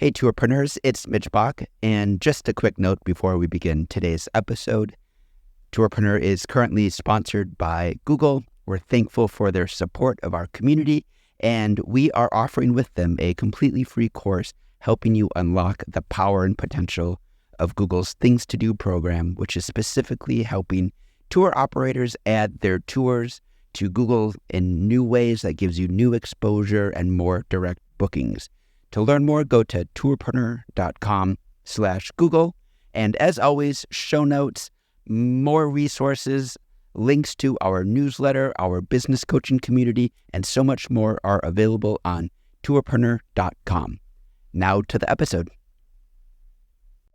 Hey, tourpreneurs, it's Mitch Bach, and just a quick note before we begin today's episode. Tourpreneur is currently sponsored by Google. We're thankful for their support of our community, and we are offering with them a completely free course helping you unlock the power and potential of Google's Things to Do program, which is specifically helping tour operators add their tours to Google in new ways that gives you new exposure and more direct bookings. To learn more, go to tourpreneur.com/Google. And as always, show notes, more resources, links to our newsletter, our business coaching community, and so much more are available on tourpreneur.com. Now to the episode.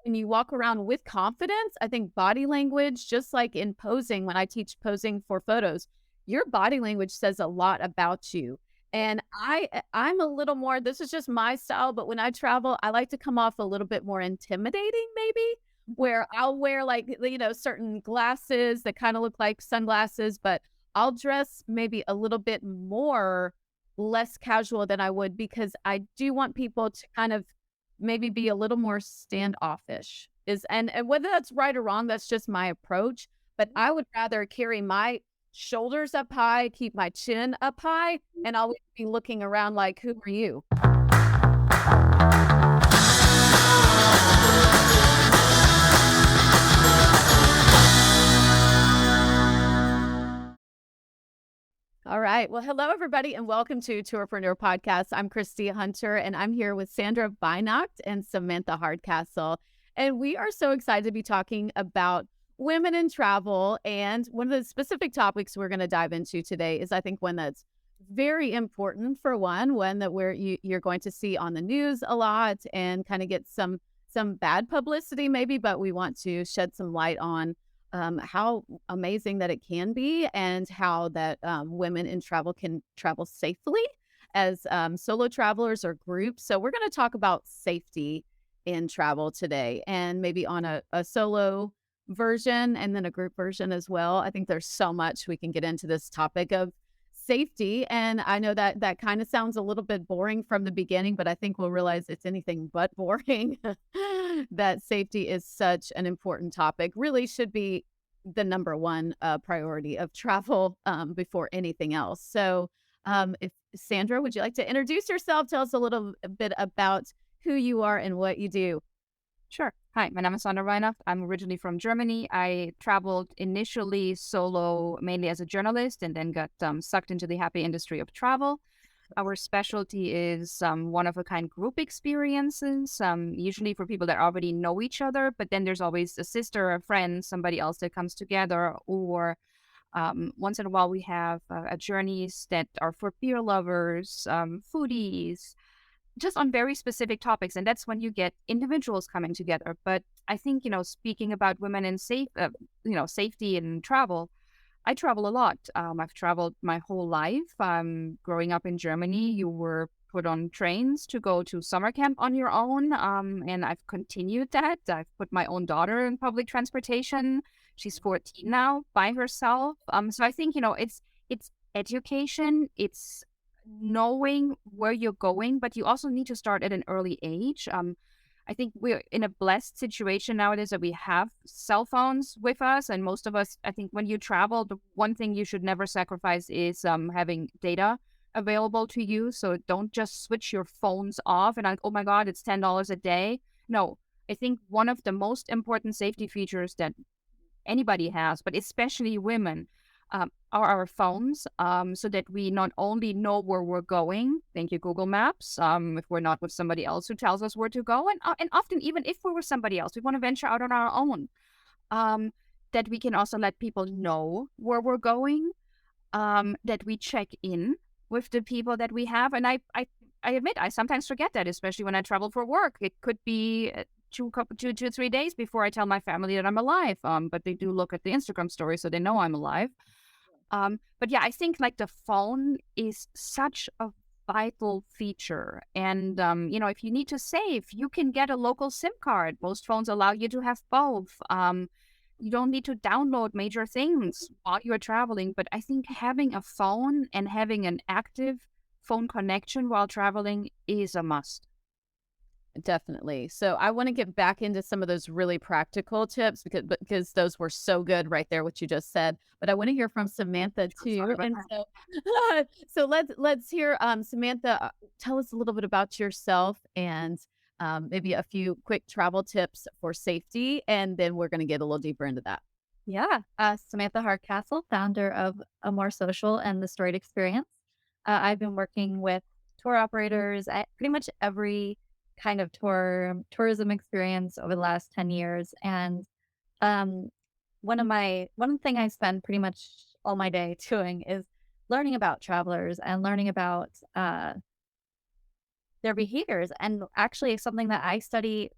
And you walk around with confidence. I think body language, just like in posing, when I teach posing for photos, your body language says a lot about you. And I'm a little more, this is just my style, but when I travel, I like to come off a little bit more intimidating, maybe, where I'll wear certain glasses that kind of look like sunglasses, but I'll dress maybe a little bit more less casual than I would, because I do want people to kind of maybe be a little more standoffish. And whether that's right or wrong, that's just my approach. But I would rather carry my shoulders up high, keep my chin up high, and always be looking around like, who are you? All right. Well, hello, everybody, and welcome to Tourpreneur Podcast. I'm Christy Hunter, and I'm here with Sandra Beinacht and Samantha Hardcastle. And we are so excited to be talking about women in travel. And one of the specific topics we're going to dive into today is, I think, one that's very important. For one that you're going to see on the news a lot and kind of get some bad publicity maybe, but we want to shed some light on how amazing that it can be, and how that women in travel can travel safely as solo travelers or groups. So we're going to talk about safety in travel today, and maybe on a solo version and then a group version as well. I think there's so much we can get into this topic of safety. And I know that kind of sounds a little bit boring from the beginning, but I think we'll realize it's anything but boring. That safety is such an important topic, really should be the number one priority of travel before anything else. So if Sandra, would you like to introduce yourself? Tell us a little bit about who you are and what you do. Sure. Hi, my name is Sandra Weihnacht. I'm originally from Germany. I traveled initially solo, mainly as a journalist, and then got sucked into the happy industry of travel. Our specialty is one-of-a-kind group experiences, usually for people that already know each other, but then there's always a sister, a friend, somebody else that comes together, or once in a while we have journeys that are for beer lovers, foodies, just on very specific topics. And that's when you get individuals coming together. But I think, speaking about women in safety in travel, I travel a lot. I've traveled my whole life. Growing up in Germany, you were put on trains to go to summer camp on your own. And I've continued that. I've put my own daughter in public transportation. She's 14 now, by herself. So I think, it's education, it's knowing where you're going, but you also need to start at an early age. I think we're in a blessed situation nowadays that we have cell phones with us, and most of us, I think when you travel, the one thing you should never sacrifice is having data available to you. So don't just switch your phones off and like, oh my God, it's $10 a day. No, I think one of the most important safety features that anybody has, but especially women, are our phones, so that we not only know where we're going, thank you Google Maps, if we're not with somebody else who tells us where to go, and often even if we're with somebody else, we want to venture out on our own, that we can also let people know where we're going, that we check in with the people that we have. And I admit, I sometimes forget that, especially when I travel for work. It could be 3 days before I tell my family that I'm alive, but they do look at the Instagram story, so they know I'm alive. But yeah, I think like the phone is such a vital feature. And, if you need to save, you can get a local SIM card. Most phones allow you to have both. You don't need to download major things while you're traveling. But I think having a phone and having an active phone connection while traveling is a must. Definitely. So I want to get back into some of those really practical tips because those were so good right there, what you just said. But I want to hear from Samantha too. And so so let's hear Samantha, tell us a little bit about yourself and maybe a few quick travel tips for safety, and then we're going to get a little deeper into that. Yeah, Samantha Hardcastle, founder of A More Social and the Storied Experience. I've been working with tour operators at pretty much every kind of tourism experience over the last 10 years. And um, one thing I spend pretty much all my day doing is learning about travelers and learning about their behaviors. And actually, something that I study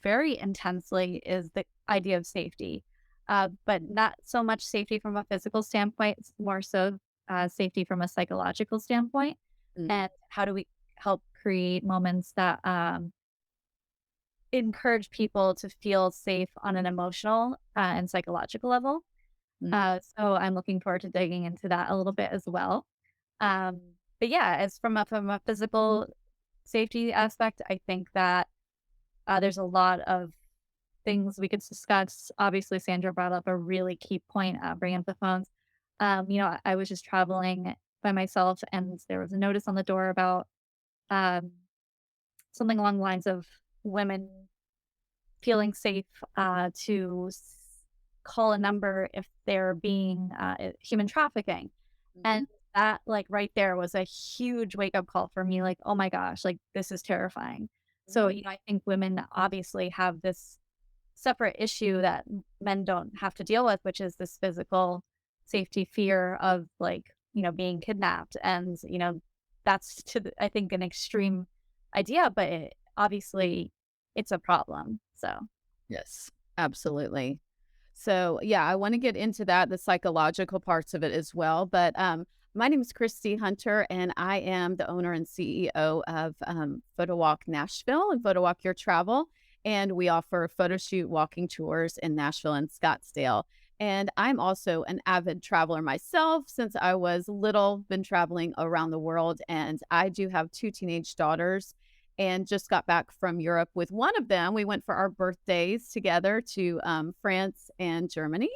very intensely is the idea of safety, but not so much safety from a physical standpoint, it's more so safety from a psychological standpoint. Mm. And how do we help create moments that encourage people to feel safe on an emotional and psychological level? So I'm looking forward to digging into that a little bit as well. Um, but yeah, as from a physical safety aspect, I think that there's a lot of things we could discuss. Obviously, Sandra brought up a really key point, bringing up the phones. I was just traveling by myself, and there was a notice on the door about um, something along the lines of women feeling safe call a number if they're being human trafficking. And that, like, right there was a huge wake up call for me. Like, oh my gosh, like, this is terrifying. So, I think women obviously have this separate issue that men don't have to deal with, which is this physical safety fear of, like, being kidnapped. And, that's I think an extreme idea, but obviously it's a problem. So, Yes, absolutely. So, yeah, I want to get into that, the psychological parts of it as well. But my name is Christy Hunter, and I am the owner and CEO of Photo Walk Nashville and Photo Walk Your Travel. And we offer photo shoot walking tours in Nashville and Scottsdale. And I'm also an avid traveler myself since I was little, been traveling around the world. And I do have two teenage daughters and just got back from Europe with one of them. We went for our birthdays together to France and Germany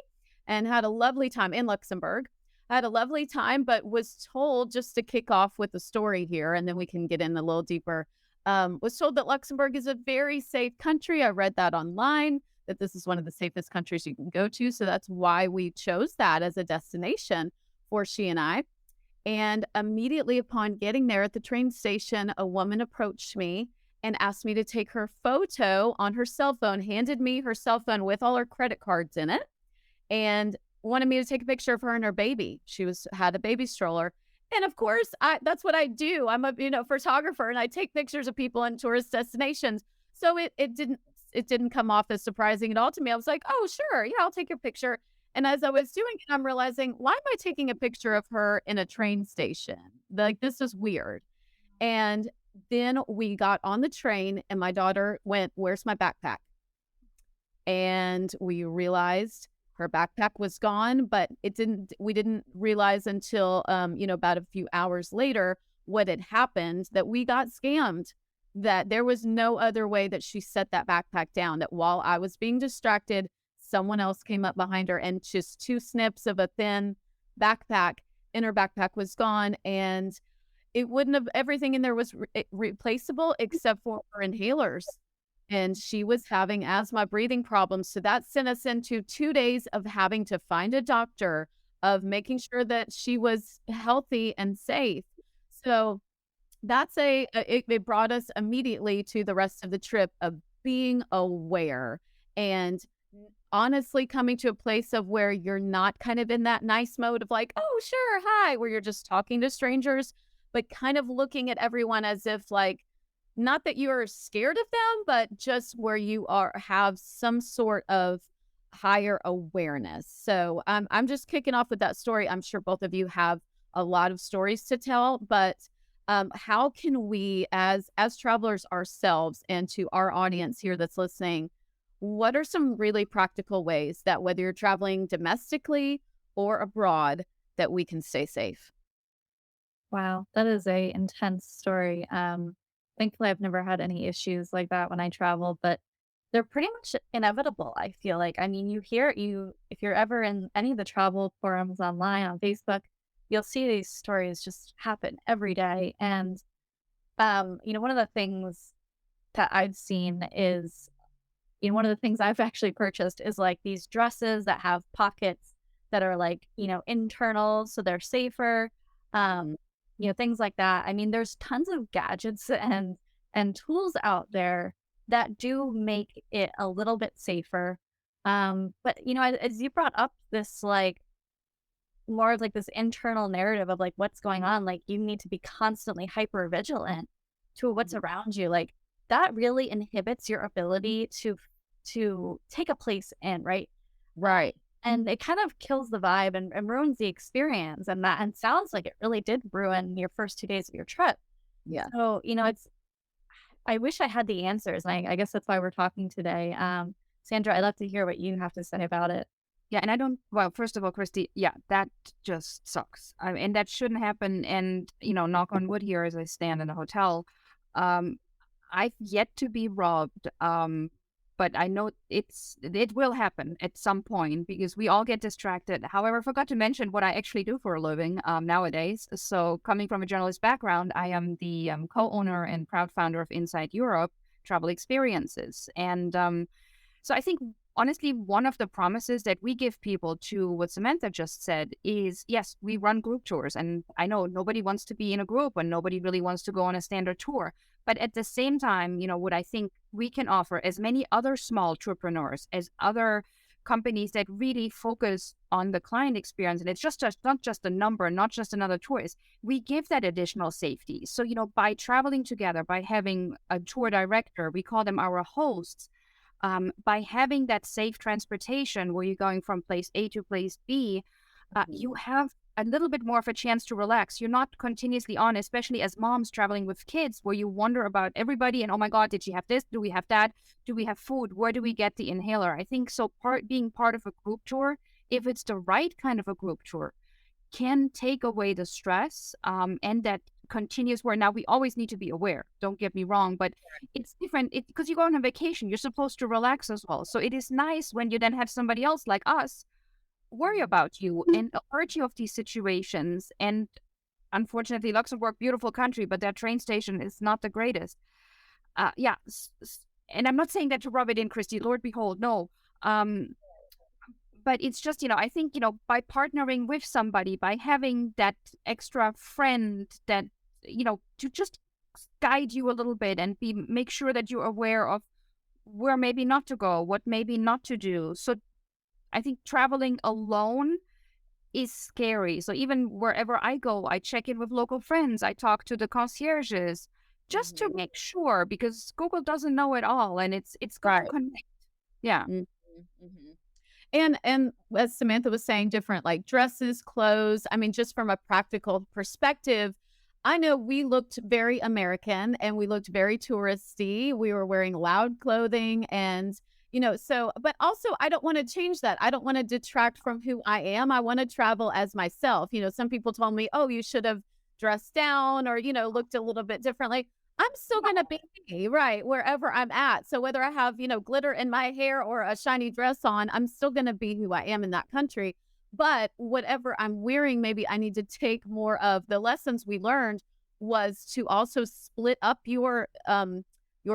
and had a lovely time in Luxembourg. I had a lovely time, but was told, just to kick off with the story here, and then we can get in a little deeper, was told that Luxembourg is a very safe country. I read that online, that this is one of the safest countries you can go to. So that's why we chose that as a destination for she and I. And immediately upon getting there at the train station, a woman approached me and asked me to take her photo on her cell phone, handed me her cell phone with all her credit cards in it, and wanted me to take a picture of her and her baby. Had a baby stroller. And of course, that's what I do. I'm a photographer, and I take pictures of people in tourist destinations. So it didn't come off as surprising at all to me. I was like, oh, sure, yeah, I'll take your picture. And as I was doing it, I'm realizing, why am I taking a picture of her in a train station? Like, this is weird. And then we got on the train, and my daughter went, "Where's my backpack?" And we realized her backpack was gone, but we didn't realize until, about a few hours later what had happened, that we got scammed, that there was no other way that she set that backpack down, that while I was being distracted, someone else came up behind her and just two snips of a thin backpack, and her backpack was gone. And it wouldn't have, everything in there was replaceable except for her inhalers. And she was having asthma, breathing problems. So that sent us into 2 days of having to find a doctor, of making sure that she was healthy and safe. So that's it brought us immediately to the rest of the trip of being aware and honestly coming to a place of where you're not kind of in that nice mode of like, oh, sure, hi, where you're just talking to strangers, but kind of looking at everyone as if, like, not that you're scared of them, but just where you have some sort of higher awareness. So I'm just kicking off with that story. I'm sure both of you have a lot of stories to tell, but how can we, as travelers ourselves, and to our audience here that's listening, what are some really practical ways that, whether you're traveling domestically or abroad, that we can stay safe? wow, that is a intense story. Thankfully, I've never had any issues like that when I travel, but they're pretty much inevitable, I feel like. I mean, if you're ever in any of the travel forums online on Facebook, you'll see these stories just happen every day. And, one of the things that I've seen is, one of the things I've actually purchased is like these dresses that have pockets that are like, internal, so they're safer. Um, things like that. I mean, there's tons of gadgets and tools out there that do make it a little bit safer. But as you brought up this like more of like this internal narrative of like what's going on, like you need to be constantly hyper vigilant to what's around you. Like that really inhibits your ability to take a place in, right? Right. And it kind of kills the vibe and ruins the experience. And sounds like it really did ruin your first 2 days of your trip. Yeah. So, I wish I had the answers. I guess that's why we're talking today. Sandra, I'd love to hear what you have to say about it. Yeah, and well, first of all, Christy, yeah, that just sucks. And that shouldn't happen. And, knock on wood here as I stand in a hotel, I've yet to be robbed. But I know it will happen at some point because we all get distracted. However, I forgot to mention what I actually do for a living nowadays. So coming from a journalist background, I am the co-owner and proud founder of Inside Europe Travel Experiences. And so I think, honestly, one of the promises that we give people to what Samantha just said is, yes, we run group tours. And I know nobody wants to be in a group and nobody really wants to go on a standard tour. But at the same time, what I think we can offer as many other small entrepreneurs, as other companies that really focus on the client experience, and it's not just a number, not just another choice, we give that additional safety. So, by traveling together, by having a tour director, we call them our hosts, by having that safe transportation where you're going from place A to place B, you have a little bit more of a chance to relax. You're not continuously on, especially as moms traveling with kids, where you wonder about everybody and, oh my God, did you have this? Do we have that? Do we have food? Where do we get the inhaler? I think so being part of a group tour, if it's the right kind of a group tour, can take away the stress and that continuous where now we always need to be aware. Don't get me wrong, but it's different because you go on a vacation. You're supposed to relax as well. So it is nice when you then have somebody else like us worry about you and alert you of these situations. And unfortunately, Luxembourg, beautiful country, but that train station is not the greatest. Yeah. And I'm not saying that to rub it in, Christy, Lord behold, no. But it's just, I think, by partnering with somebody, by having that extra friend that, to just guide you a little bit and make sure that you're aware of where maybe not to go, what maybe not to do. So I think traveling alone is scary. So even wherever I go, I check in with local friends. I talk to the concierges just to make sure, because Google doesn't know it all, and it's good to connect. Yeah. And as Samantha was saying, different like dresses, clothes. I mean, just from a practical perspective, I know we looked very American and we looked very touristy. We were wearing loud clothing and but also I don't want to change that. I don't want to detract from who I am. I want to travel as myself. Some people told me, oh, you should have dressed down or, looked a little bit differently. I'm still going to be me, right, wherever I'm at. So whether I have, glitter in my hair or a shiny dress on, I'm still going to be who I am in that country. But whatever I'm wearing, maybe I need to take more of the lessons we learned was to also split up your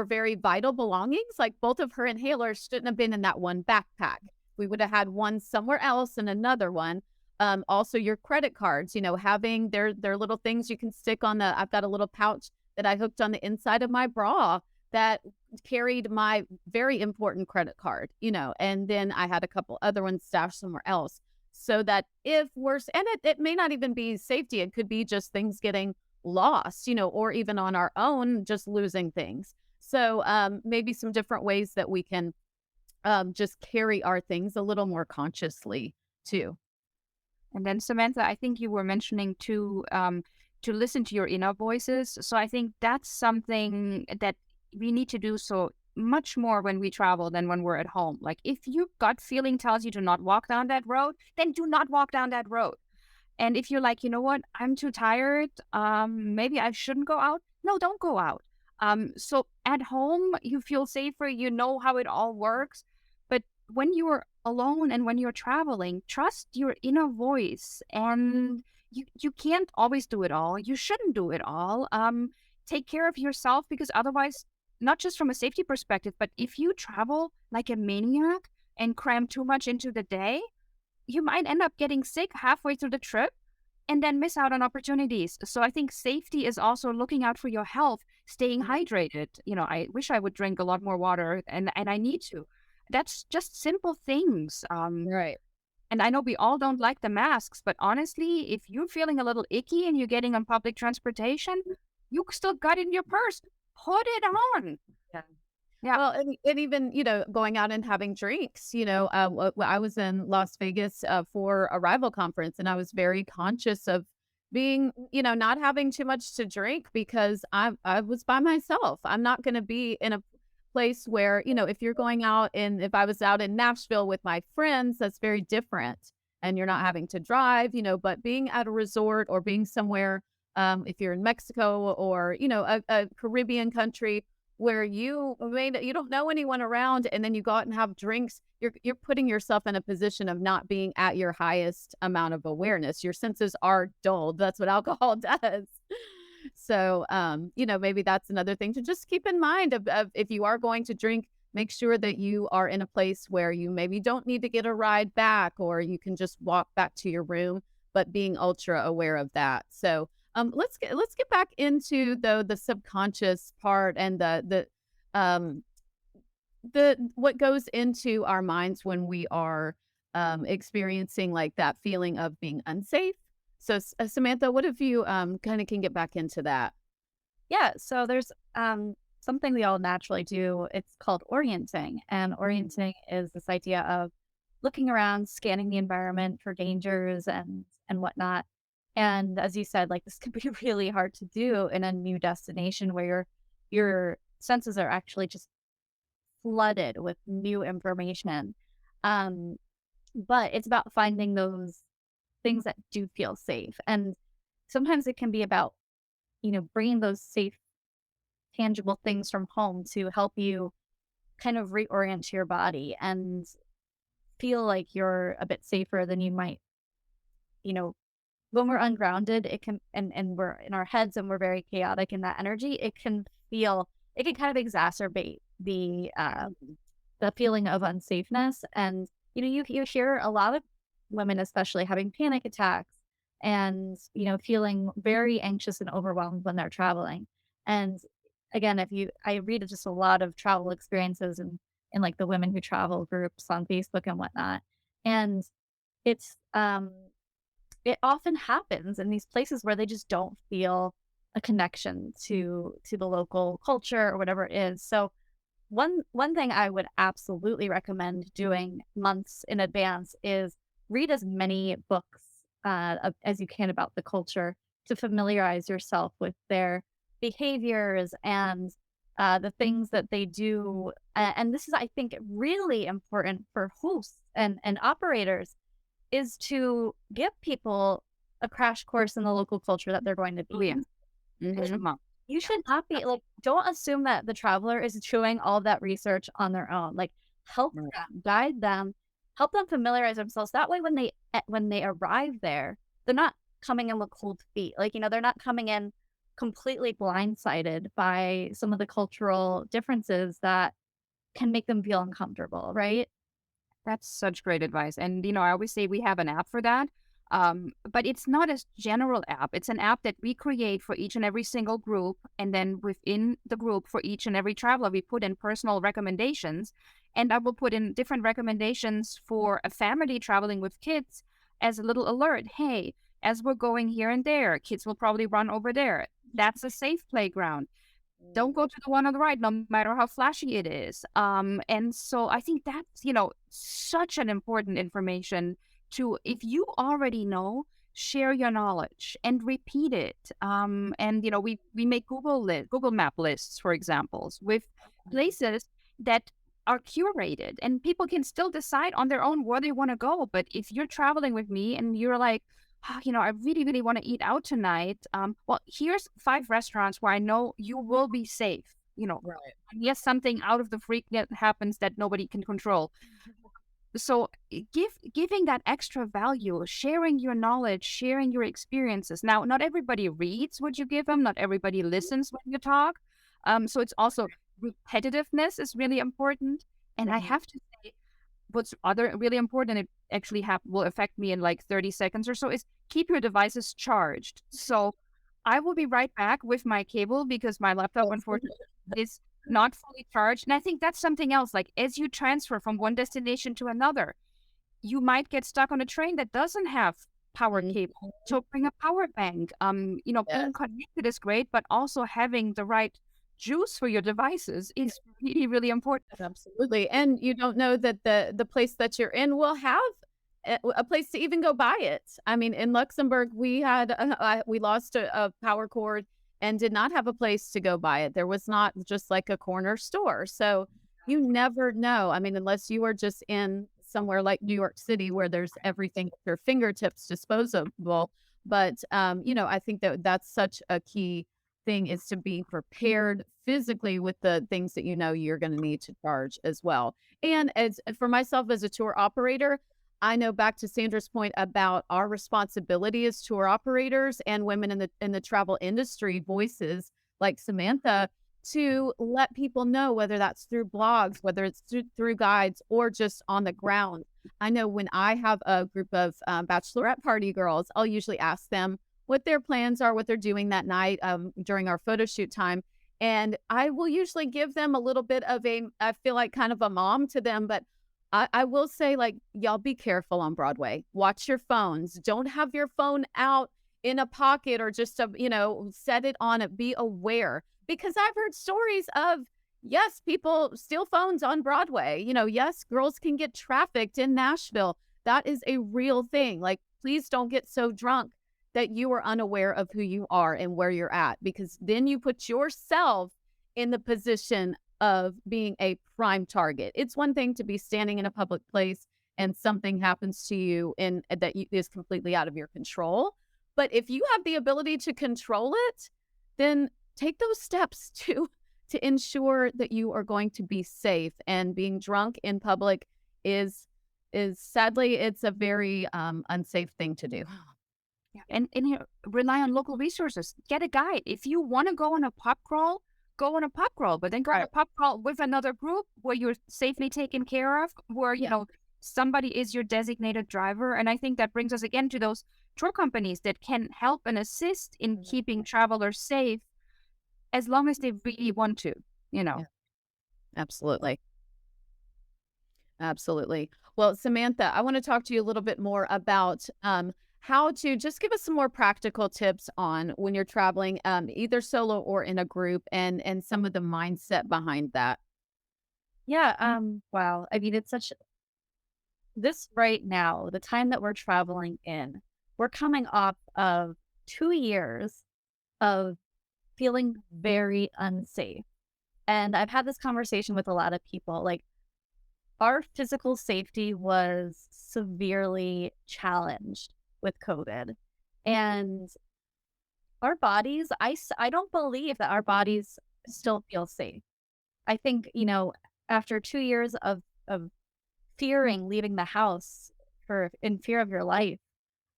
very vital belongings. Like both of her inhalers shouldn't have been in that one backpack. We would have had one somewhere else and another one. Also your credit cards, having their little things you can stick on I've got a little pouch that I hooked on the inside of my bra that carried my very important credit card, and then I had a couple other ones stashed somewhere else so that if worse, and it may not even be safety, it could be just things getting lost, or even on our own, just losing things. So maybe some different ways that we can just carry our things a little more consciously too. And then Samantha, I think you were mentioning to listen to your inner voices. So I think that's something that we need to do so much more when we travel than when we're at home. Like if your gut feeling tells you to not walk down that road, then do not walk down that road. And if you're like, you know what, I'm too tired, maybe I shouldn't go out. No, don't go out. So at home, you feel safer, you know how it all works. But when you're alone and when you're traveling, trust your inner voice. And you can't always do it all. You shouldn't do it all. Take care of yourself, because otherwise, not just from a safety perspective, but if you travel like a maniac and cram too much into the day, you might end up getting sick halfway through the trip and then miss out on opportunities. So I think safety is also looking out for your health, staying hydrated. I wish I would drink a lot more water, and I need to. That's just simple things. Right. And I know we all don't like the masks, but honestly, if you're feeling a little icky and you're getting on public transportation, you still got it in your purse. Put it on. Yeah. Yeah. Well, and even, going out and having drinks, I was in Las Vegas for a rival conference, and I was very conscious of being, not having too much to drink because I was by myself. I'm not going to be in a place where, if you're going out, and if I was out in Nashville with my friends, that's very different. And you're not having to drive, but being at a resort or being somewhere, if you're in Mexico or, a Caribbean country where you don't know anyone around, and then you go out and have drinks, you're putting yourself in a position of not being at your highest amount of awareness. Your senses are dulled. That's what alcohol does. So, maybe that's another thing to just keep in mind of if you are going to drink, make sure that you are in a place where you maybe don't need to get a ride back, or you can just walk back to your room, but being ultra aware of that. So, let's get back into the subconscious part and the what goes into our minds when we are experiencing like that feeling of being unsafe. So, Samantha, what if you kind of can get back into that? Yeah, so there's something we all naturally do. It's called orienting. And orienting is this idea of looking around, scanning the environment for dangers and whatnot. And as you said, like this could be really hard to do in a new destination where your senses are actually just flooded with new information. But it's about finding those things that do feel safe. And sometimes it can be about, bringing those safe, tangible things from home to help you kind of reorient your body and feel like you're a bit safer than you might, when we're ungrounded, it can, and we're in our heads and we're very chaotic in that energy, it can kind of exacerbate the feeling of unsafeness. And, you hear a lot of women, especially having panic attacks and, feeling very anxious and overwhelmed when they're traveling. And again, I read just a lot of travel experiences and in like the women who travel groups on Facebook and whatnot. And it's, it often happens in these places where they just don't feel a connection to the local culture or whatever it is. So one thing I would absolutely recommend doing months in advance is read as many books as you can about the culture to familiarize yourself with their behaviors and the things that they do. And this is, I think, really important for hosts and operators, is to give people a crash course in the local culture that they're going to be in. Mm-hmm. You should not be like, don't assume that the traveler is doing all of that research on their own. Like, help them, guide them, help them familiarize themselves. That way, when they arrive there, they're not coming in with cold feet. Like, they're not coming in completely blindsided by some of the cultural differences that can make them feel uncomfortable, right? That's such great advice. And, I always say we have an app for that. But it's not a general app. It's an app that we create for each and every single group. And then within the group for each and every traveler, we put in personal recommendations. And I will put in different recommendations for a family traveling with kids as a little alert. Hey, as we're going here and there, kids will probably run over there. That's a safe playground. Don't go to the one on the right, no matter how flashy it is. And so I think that's, such an important information to, if you already know, share your knowledge and repeat it. And, we make Google Map lists, for examples, with places that are curated, and people can still decide on their own where they want to go. But if you're traveling with me and you're like, I really, really want to eat out tonight. Well, here's 5 restaurants where I know you will be safe. Right. yes, something out of the freak that happens that nobody can control. So giving that extra value, sharing your knowledge, sharing your experiences. Now, not everybody reads what you give them. Not everybody listens when you talk. So it's also repetitiveness is really important. And I have to say, what's other really important, it actually will affect me in like 30 seconds or so, is keep your devices charged. So I will be right back with my cable because my laptop, unfortunately, is not fully charged. And I think that's something else. Like as you transfer from one destination to another, you might get stuck on a train that doesn't have power cable. So bring a power bank. Being connected is great, but also having the right juice for your devices is really, really important. Absolutely. And you don't know that the place that you're in will have a place to even go buy it. I mean, in Luxembourg, we had we lost a power cord and did not have a place to go buy it. There was not just like a corner store. So you never know. I mean, unless you are just in somewhere like New York City where there's everything at your fingertips disposable. But I think that that's such a key thing, is to be prepared physically with the things that you're going to need to charge as well. And as for myself as a tour operator, I know, back to Sandra's point about our responsibility as tour operators and women in the travel industry, voices like Samantha, to let people know, whether that's through blogs, whether it's through guides, or just on the ground. I know when I have a group of bachelorette party girls, I'll usually ask them what their plans are, what they're doing that night during our photo shoot time. And I will usually give them a little bit of I feel like kind of a mom to them, but I will say, like, y'all be careful on Broadway. Watch your phones. Don't have your phone out in a pocket or just, set it on it. Be aware, because I've heard stories of, yes, people steal phones on Broadway. Yes, girls can get trafficked in Nashville. That is a real thing. Like, please don't get so drunk that you are unaware of who you are and where you're at, because then you put yourself in the position of being a prime target. It's one thing to be standing in a public place and something happens to you and that is completely out of your control. But if you have the ability to control it, then take those steps to ensure that you are going to be safe. And being drunk in public is sadly, it's a very unsafe thing to do. Yeah. And rely on local resources. Get a guide. If you want to go on a pub crawl, go on a pub crawl, but then go on a pub crawl with another group where you're safely taken care of, where, somebody is your designated driver. And I think that brings us again to those tour companies that can help and assist in keeping travelers safe as long as they really want to, Yeah. Absolutely. Absolutely. Well, Samantha, I want to talk to you a little bit more about how to just give us some more practical tips on when you're traveling, either solo or in a group, and some of the mindset behind that. Yeah. Wow. I mean, it's this right now, the time that we're traveling in, we're coming off of 2 years of feeling very unsafe. And I've had this conversation with a lot of people. Like, our physical safety was severely challenged with COVID. And our bodies, I don't believe that our bodies still feel safe. I think, after 2 years of fearing leaving the house in fear of your life,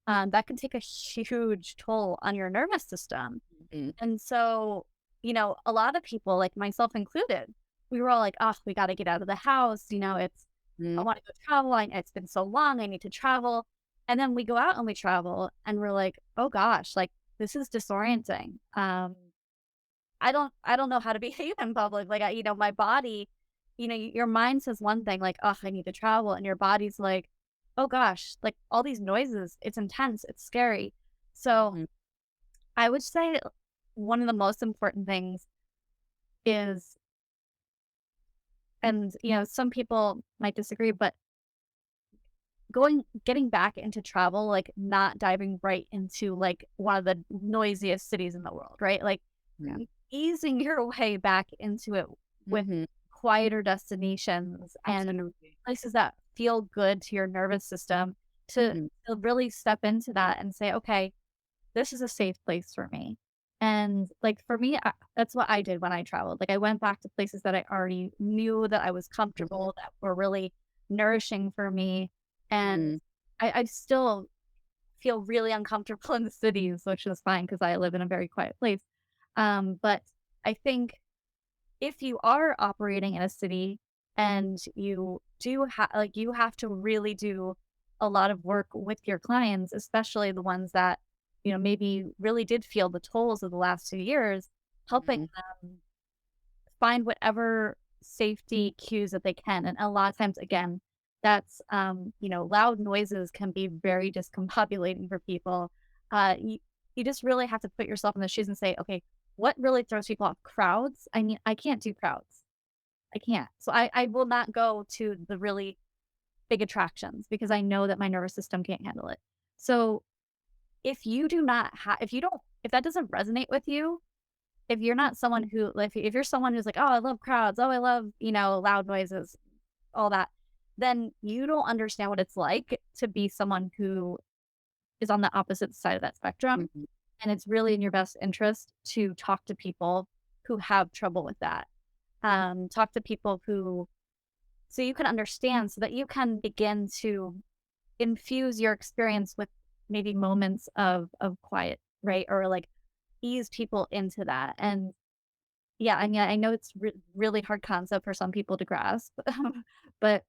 that can take a huge toll on your nervous system. Mhm. And so, a lot of people, like myself included, we were all like, oh, we got to get out of the house. I want to go travel. It's been so long. I need to travel. And then we go out and we travel and we're like, oh gosh, like, this is disorienting. I don't know how to behave in public. Like, my body, your mind says one thing, like, oh, I need to travel. And your body's like, oh gosh, like, all these noises, it's intense, it's scary. So I would say one of the most important things is, and, some people might disagree, but getting back into travel, like, not diving right into like one of the noisiest cities in the world, right? Like, easing your way back into it with quieter destinations and places that feel good to your nervous system, to really step into that and say, okay, this is a safe place for me. And like for me, that's what I did when I traveled. Like I went back to places that I already knew that I was comfortable, that were really nourishing for me. And Mm. I still feel really uncomfortable in the cities, which is fine because I live in a very quiet place. But I think if you are operating in a city and you do like you have to really do a lot of work with your clients, especially the ones that, maybe really did feel the tolls of the last 2 years, helping Mhm. them find whatever safety cues that they can. And a lot of times, again, that's, loud noises can be very discombobulating for people. You just really have to put yourself in the shoes and say, okay, what really throws people off? Crowds? I mean, I can't do crowds. I can't. So I will not go to the really big attractions because I know that my nervous system can't handle it. So if you do not have, if that doesn't resonate with you, if you're not someone who, like, if you're someone who's like, oh, I love crowds, oh, I love, loud noises, all that, then you don't understand what it's like to be someone who is on the opposite side of that spectrum. Mhm. And it's really in your best interest to talk to people who have trouble with that. Talk to people who, so you can understand, so that you can begin to infuse your experience with maybe moments of quiet, right? Or like ease people into that. And yeah, I mean, I know it's really hard concept for some people to grasp, but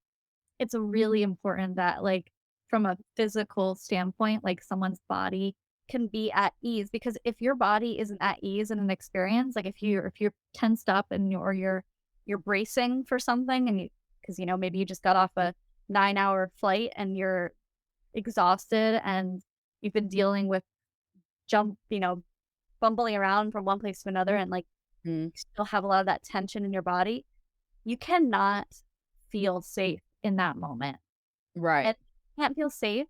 it's really important that, like, from a physical standpoint, like someone's body can be at ease. Because if your body isn't at ease in an experience, like if you're tensed up and or you're bracing for something, and because maybe you just got off a 9-hour flight and you're exhausted and you've been dealing with jump, bumbling around from one place to another, and like Mhm. you still have a lot of that tension in your body, you cannot feel safe in that moment. Right. And if you can't feel safe,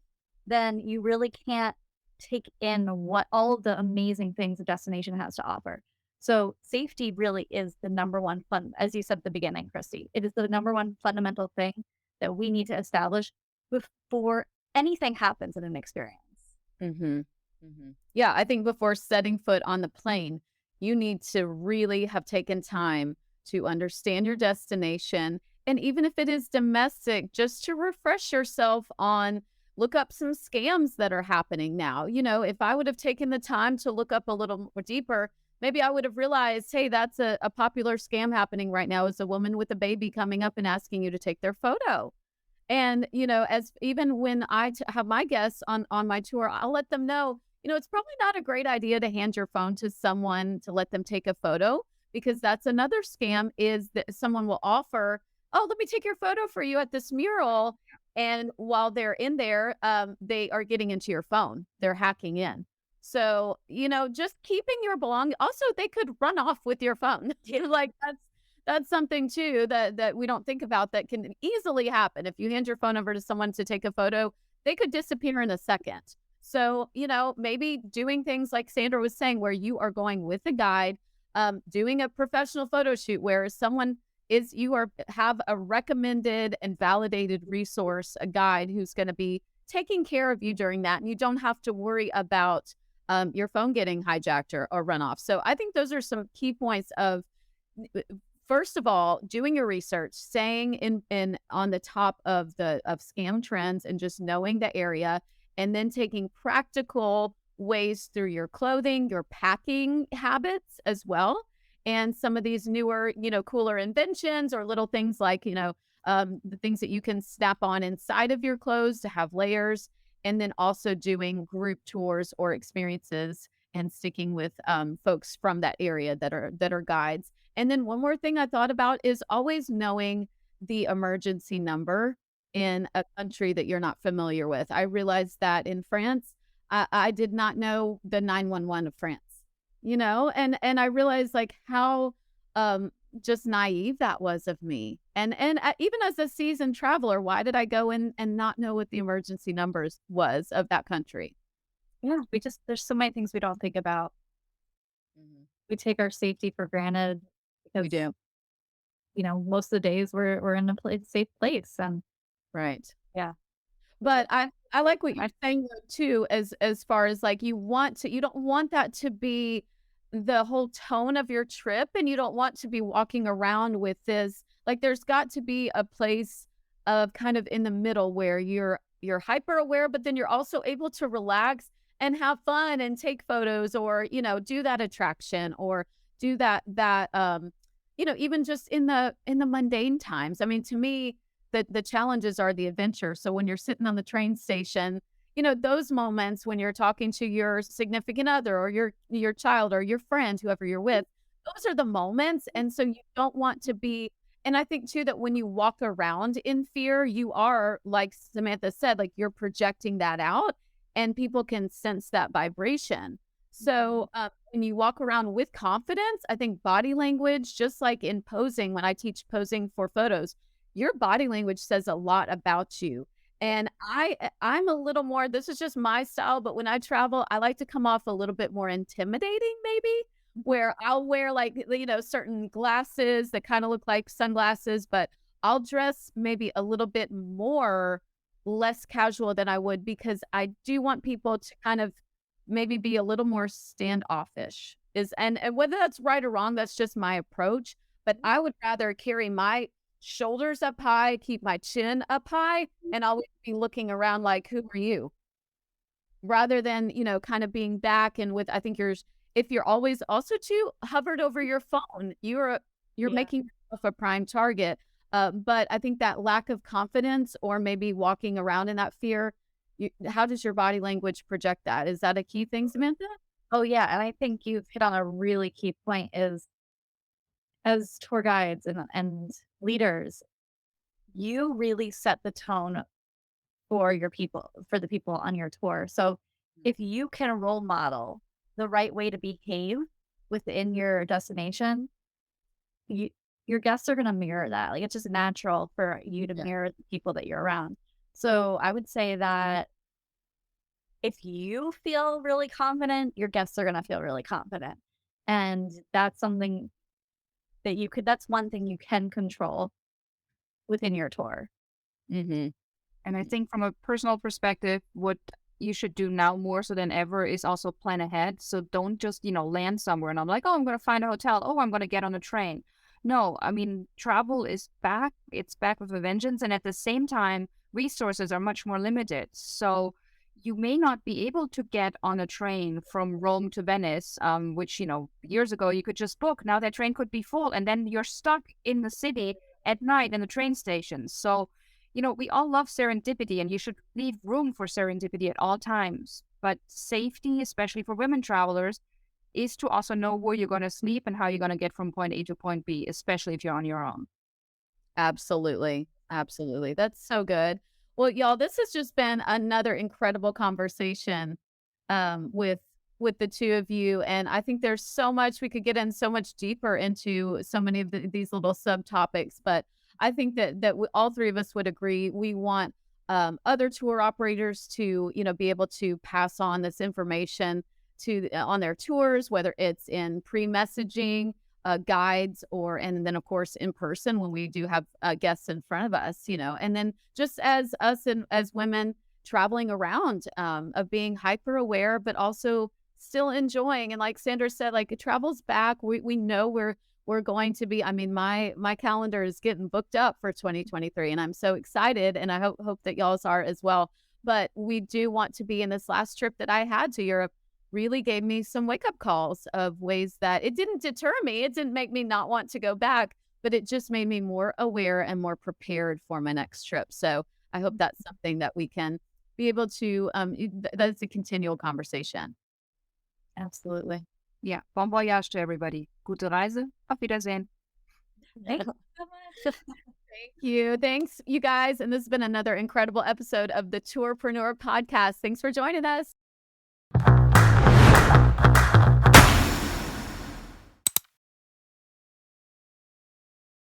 then you really can't take in what all of the amazing things a destination has to offer. So safety really is the number one as you said at the beginning, Christy, it is the number one fundamental thing that we need to establish before anything happens in an experience. Mhm. Mhm. Yeah, I think before setting foot on the plane, you need to really have taken time to understand your destination. And even if it is domestic, just to refresh yourself on, look up some scams that are happening now. If I would have taken the time to look up a little more deeper, maybe I would have realized, hey, that's a popular scam happening right now, is a woman with a baby coming up and asking you to take their photo. And, as even when I have my guests on my tour, I'll let them know, it's probably not a great idea to hand your phone to someone to let them take a photo, because that's another scam, is that someone will offer, oh, let me take your photo for you at this mural. And while they're in there, they are getting into your phone. They're hacking in. So, just keeping your belongings. Also, they could run off with your phone. Like that's something too that we don't think about, that can easily happen. If you hand your phone over to someone to take a photo, they could disappear in a second. So, maybe doing things like Sandra was saying, where you are going with a guide, doing a professional photo shoot where someone is, you are have a recommended and validated resource, a guide who's going to be taking care of you during that. And you don't have to worry about your phone getting hijacked or run off. So I think those are some key points of, first of all, doing your research, staying in on the top of scam trends, and just knowing the area, and then taking practical ways through your clothing, your packing habits as well, and some of these newer, cooler inventions, or little things like, the things that you can snap on inside of your clothes to have layers, and then also doing group tours or experiences, and sticking with folks from that area that are guides. And then one more thing I thought about is always knowing the emergency number in a country that you're not familiar with. I realized that in France, I did not know the 911 of France, and I realized, like, how just naive that was of me. And even as a seasoned traveler, why did I go in and not know what the emergency numbers was of that country? Yeah, there's so many things we don't think about. Mhm. We take our safety for granted We because, do. most of the days we're in a safe place. And Right. yeah, But I like what you're I, saying though too, as far as, like, you don't want that to be the whole tone of your trip, and you don't want to be walking around with this. Like, there's got to be a place of kind of in the middle where you're hyper aware, but then you're also able to relax and have fun and take photos, or do that attraction, or do that even just in the mundane times. I mean, to me, the challenges are the adventure. So when you're sitting on the train station, those moments when you're talking to your significant other, or your child, or your friend, whoever you're with, those are the moments. And so you don't want to be. And I think too that when you walk around in fear, you are, like Samantha said, like, you're projecting that out, and people can sense that vibration. So when you walk around with confidence, I think body language, just like in posing, when I teach posing for photos, your body language says a lot about you. And I'm a little more, this is just my style, but when I travel, I like to come off a little bit more intimidating, maybe, where I'll wear, like, certain glasses that kind of look like sunglasses, but I'll dress maybe a little bit more less casual than I would, because I do want people to kind of maybe be a little more standoffish. And whether that's right or wrong, that's just my approach. But I would rather carry my shoulders up high, keep my chin up high, and always be looking around like, who are you? Rather than, kind of being back and with, I think if you're always also too hovered over your phone, you're making yourself a prime target. But I think that lack of confidence, or maybe walking around in that fear, how does your body language project that? Is that a key thing, Samantha? Oh, yeah. And I think you've hit on a really key point is, as tour guides and leaders, you really set the tone for the people on your tour. So if you can role model the right way to behave within your destination, your guests are going to mirror that. Like, it's just natural for you to mirror the people that you're around. So I would say that if you feel really confident, your guests are going to feel really confident. And that's something that's one thing you can control within your tour. Mm-hmm. And I think from a personal perspective, what you should do now more so than ever is also plan ahead. So don't just, land somewhere and I'm like, oh, I'm going to find a hotel. Oh, I'm going to get on a train. No, I mean, travel is back. It's back with a vengeance. And at the same time, resources are much more limited. So you may not be able to get on a train from Rome to Venice, which, years ago you could just book. Now that train could be full, and then you're stuck in the city at night in the train station. So, we all love serendipity, and you should leave room for serendipity at all times. But safety, especially for women travelers, is to also know where you're going to sleep and how you're going to get from point A to point B, especially if you're on your own. Absolutely. Absolutely. That's so good. Well, y'all, this has just been another incredible conversation with the two of you. And I think there's so much we could get in so much deeper into so many of these little subtopics. But I think that all three of us would agree we want other tour operators to, be able to pass on this information on their tours, whether it's in pre-messaging, guides, and then of course in person when we do have guests in front of us, and then just as us and as women traveling around, of being hyper aware, but also still enjoying. And like Sandra said, like, it travel's back. We know we're going to be, I mean, my calendar is getting booked up for 2023 and I'm so excited, and I hope that y'all's are as well. But we do want to be in this last trip that I had to Europe really gave me some wake-up calls of ways that it didn't deter me. It didn't make me not want to go back, but it just made me more aware and more prepared for my next trip. So I hope that's something that we can be able to, that's a continual conversation. Absolutely. Yeah. Bon voyage to everybody. Gute Reise. Auf Wiedersehen. Thank you so much. Thank you. Thanks, you guys. And this has been another incredible episode of the Tourpreneur Podcast. Thanks for joining us.